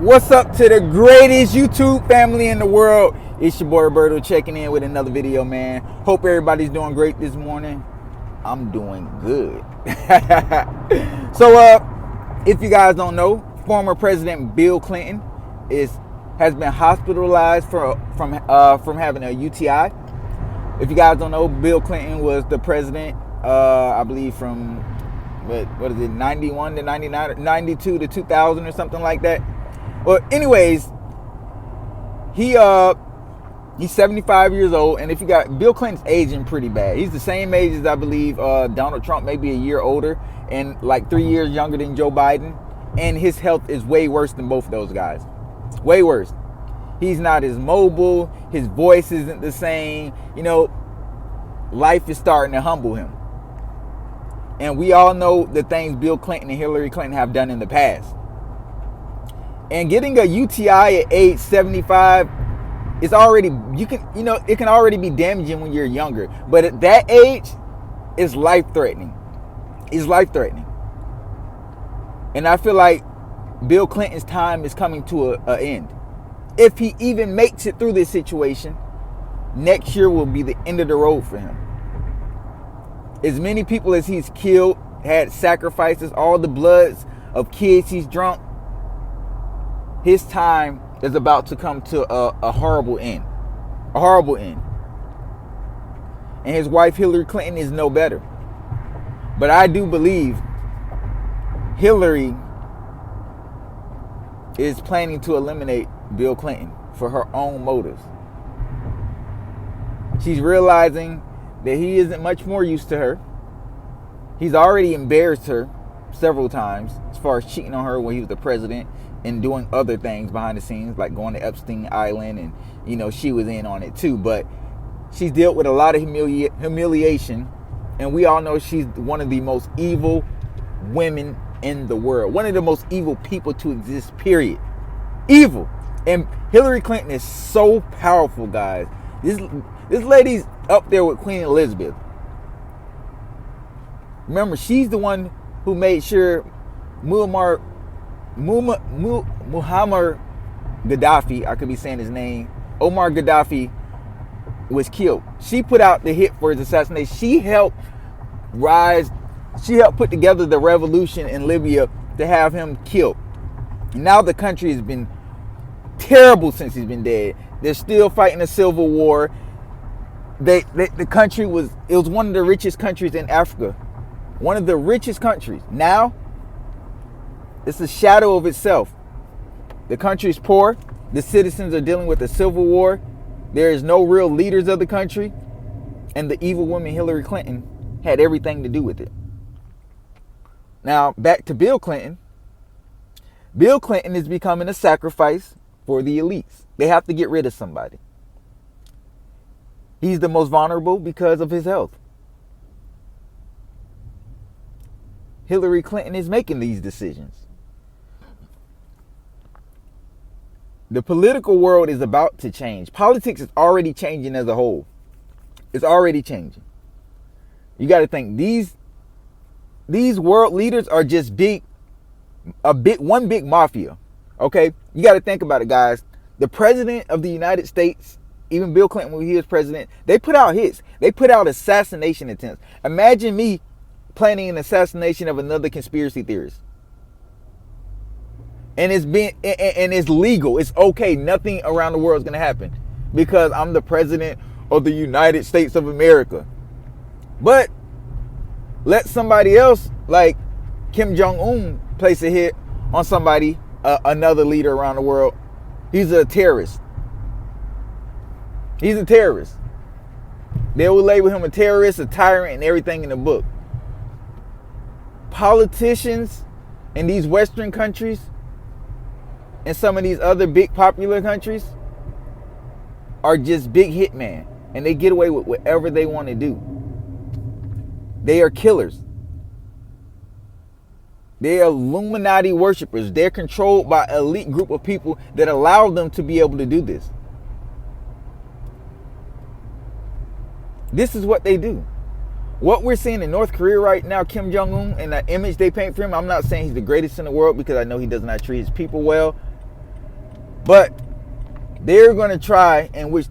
What's up to the greatest YouTube family in the world? It's your boy Roberto checking in with another video, man. Hope everybody's doing great this morning. I'm doing good. So, if you guys don't know, former President Bill Clinton has been hospitalized from having a UTI. If you guys don't know, Bill Clinton was the president, I believe from what is it, 91 to 99, 92 to 2000 or something like that. Well, anyways, he's 75 years old, and if you got Bill Clinton's aging pretty bad. He's the same age as I believe Donald Trump, maybe a year older, and like 3 years younger than Joe Biden. And his health is way worse than both of those guys. Way worse. He's not as mobile. His voice isn't the same. You know, life is starting to humble him. And we all know the things Bill Clinton and Hillary Clinton have done in the past. And getting a UTI at age 75 is already, it can already be damaging when you're younger. But at that age, it's life-threatening. It's life-threatening. And I feel like Bill Clinton's time is coming to an end. If he even makes it through this situation, next year will be the end of the road for him. As many people as he's killed, had sacrifices, all the bloods of kids he's drunk, his time is about to come to a horrible end. A horrible end. And his wife, Hillary Clinton, is no better. But I do believe Hillary is planning to eliminate Bill Clinton for her own motives. She's realizing that he isn't much more use to her. He's already embarrassed her several times as far as cheating on her when he was the president and doing other things behind the scenes, like going to Epstein Island, and she was in on it too. But she's dealt with a lot of humiliation, and we all know she's one of the most evil women in the world, one of the most evil people to exist, period. Evil. And Hillary Clinton is so powerful, guys. This lady's up there with Queen Elizabeth. Remember, she's the one who made sure Muammar Gaddafi, I could be saying his name, Omar Gaddafi, was killed. She put out the hit for his assassination. She helped put together the revolution in Libya to have him killed. Now the country has been terrible since he's been dead. They're still fighting a civil war. The country was one of the richest countries in Africa. One of the richest countries. Now, it's a shadow of itself. The country's poor. The citizens are dealing with a civil war. There is no real leaders of the country. And the evil woman Hillary Clinton had everything to do with it. Now, back to Bill Clinton. Bill Clinton is becoming a sacrifice for the elites. They have to get rid of somebody. He's the most vulnerable because of his health. Hillary Clinton is making these decisions. The political world is about to change. Politics is already changing as a whole. It's already changing. You got to think these world leaders are just one big mafia. Okay? You got to think about it, guys. The president of the United States, even Bill Clinton when he was president, they put out hits. They put out assassination attempts. Imagine me planning an assassination of another conspiracy theorist. And it's legal. It's okay. Nothing around the world is going to happen because I'm the president of the United States of America. But let somebody else like Kim Jong-un place a hit on somebody, another leader around the world. He's a terrorist. He's a terrorist. They will label him a terrorist, a tyrant, and everything in the book. Politicians in these Western countries and some of these other big popular countries are just big hitmen, and they get away with whatever they want to do. They are killers. They are Illuminati worshipers. They're controlled by an elite group of people that allow them to be able to do this. This is what they do. What we're seeing in North Korea right now, Kim Jong-un, and the image they paint for him, I'm not saying he's the greatest in the world because I know he does not treat his people well. But they're going to try, and which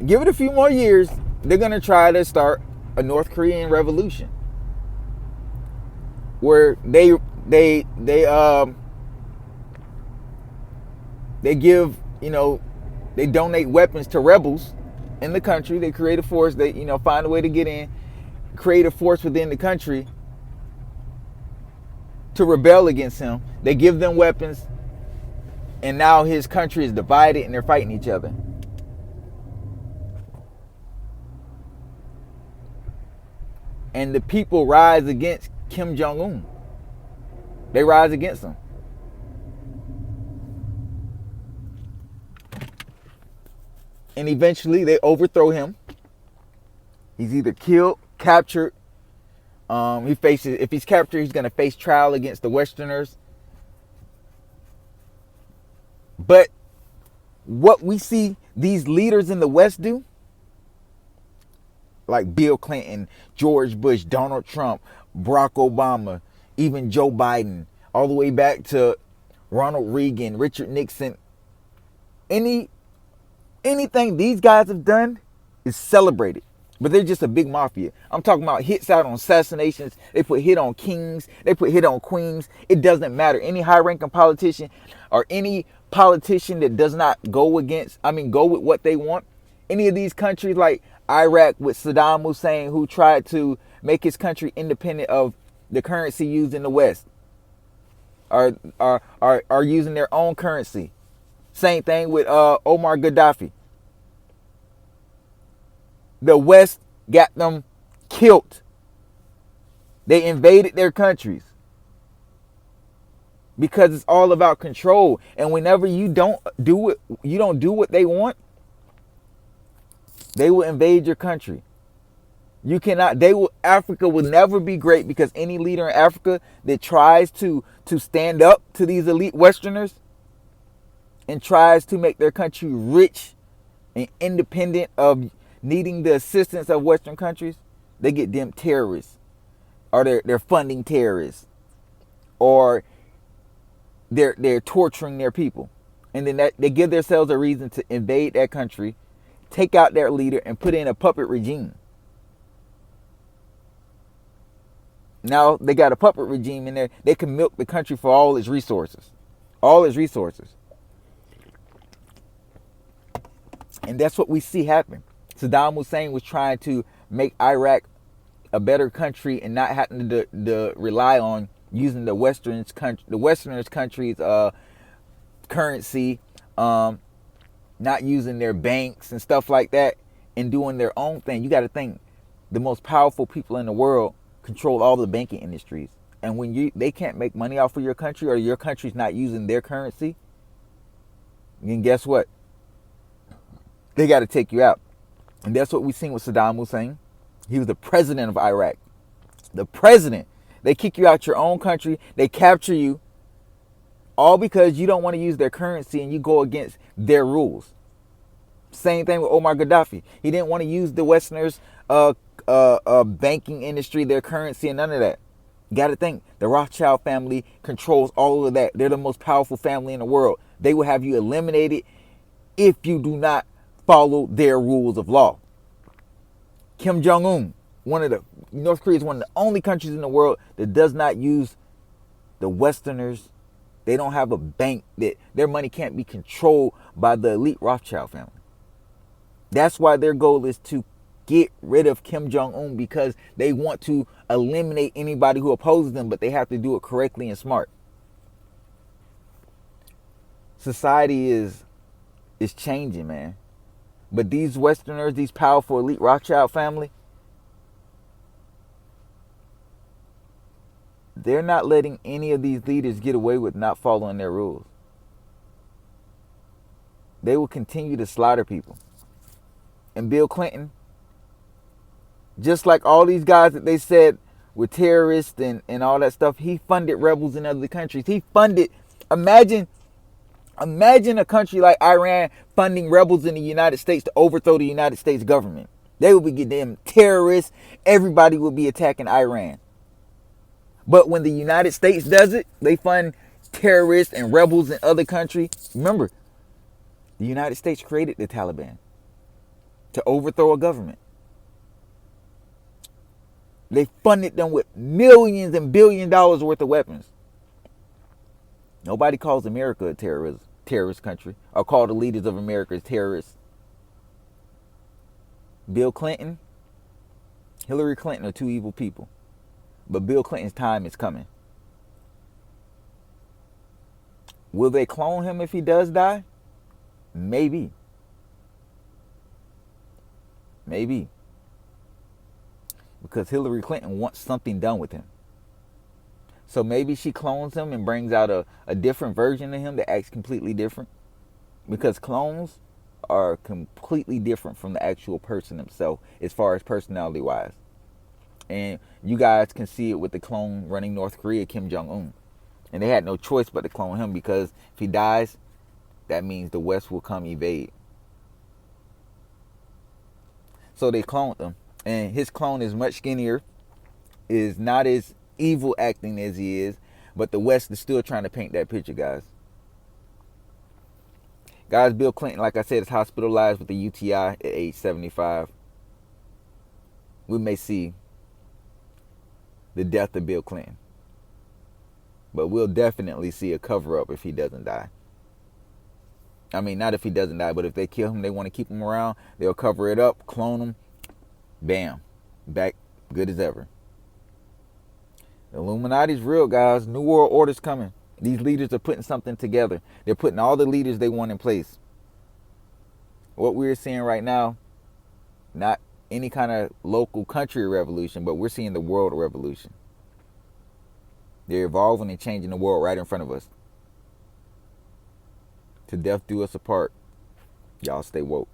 give it a few more years, they're going to try to start a North Korean revolution where they give, they donate weapons to rebels in the country. They create a force. They, find a way to get in, create a force within the country to rebel against him. They give them weapons, and now his country is divided and they're fighting each other. And the people rise against Kim Jong-un. They rise against him. And eventually they overthrow him. He's either killed, captured. If he's captured, he's going to face trial against the Westerners. But what we see these leaders in the West do, like Bill Clinton, George Bush, Donald Trump, Barack Obama, even Joe Biden, all the way back to Ronald Reagan, Richard Nixon, anything these guys have done is celebrated. But they're just a big mafia. I'm talking about hits out on assassinations. They put hit on kings. They put hit on queens. It doesn't matter. Any high-ranking politician or any politician that does not go with what they want. Any of these countries like Iraq with Saddam Hussein, who tried to make his country independent of the currency used in the West, are using their own currency. Same thing with Omar Gaddafi. The West got them killed. They invaded their countries because it's all about control. And whenever you don't do what they want, they will invade your country. You cannot. Africa will never be great because any leader in Africa that tries to stand up to these elite Westerners and tries to make their country rich and independent of needing the assistance of Western countries, they get them terrorists, or they're funding terrorists, or they're torturing their people, and then they give themselves a reason to invade that country, take out their leader, and put in a puppet regime. Now they got a puppet regime in there. They can milk the country for all its resources, and that's what we see happen. Saddam Hussein was trying to make Iraq a better country and not having to rely on using the Westerners' country's currency, not using their banks and stuff like that, and doing their own thing. You got to think, the most powerful people in the world control all the banking industries, and when they can't make money off of your country, or your country's not using their currency, then guess what? They got to take you out. And that's what we've seen with Saddam Hussein. He was the president of Iraq. The president. They kick you out your own country. They capture you. All because you don't want to use their currency and you go against their rules. Same thing with Omar Gaddafi. He didn't want to use the Westerners' banking industry, their currency, and none of that. You got to think, the Rothschild family controls all of that. They're the most powerful family in the world. They will have you eliminated if you do not follow their rules of law. Kim Jong-un, North Korea is one of the only countries in the world that does not use the Westerners. They don't have a bank. That their money can't be controlled by the elite Rothschild family. That's why their goal is to get rid of Kim Jong-un, because they want to eliminate anybody who opposes them, but they have to do it correctly and smart. Society is changing, man. But these Westerners, these powerful elite Rothschild family, they're not letting any of these leaders get away with not following their rules. They will continue to slaughter people. And Bill Clinton, just like all these guys that they said were terrorists and all that stuff, he funded rebels in other countries. He funded, imagine a country like Iran funding rebels in the United States to overthrow the United States government. They would be getting them terrorists. Everybody would be attacking Iran. But when the United States does it, they fund terrorists and rebels in other countries. Remember, The United States created the Taliban to overthrow a government. They funded them with millions and billions of dollars worth of weapons. Nobody calls America a terrorist country or call the leaders of America as terrorists. Bill Clinton, Hillary Clinton are two evil people. But Bill Clinton's time is coming. Will they clone him if he does die? Maybe. Maybe. Because Hillary Clinton wants something done with him. So maybe she clones him and brings out a different version of him that acts completely different. Because clones are completely different from the actual person himself as far as personality wise. And you guys can see it with the clone running North Korea, Kim Jong-un. And they had no choice but to clone him because if he dies, that means the West will come evade. So they cloned him. And his clone is much skinnier, is not as evil acting as he is, but the West is still trying to paint that picture, guys. Guys, Bill Clinton, like I said, is hospitalized with a UTI at age 75. We may see the death of Bill Clinton. But we'll definitely see a cover-up if he doesn't die. I mean, not if he doesn't die, but if they kill him, they want to keep him around, they'll cover it up, clone him, bam, back good as ever. The Illuminati's real, guys. New World Order's coming. These leaders are putting something together. They're putting all the leaders they want in place. What we're seeing right now, not any kind of local country revolution, but we're seeing the world revolution. They're evolving and changing the world right in front of us. To death do us apart. Y'all stay woke.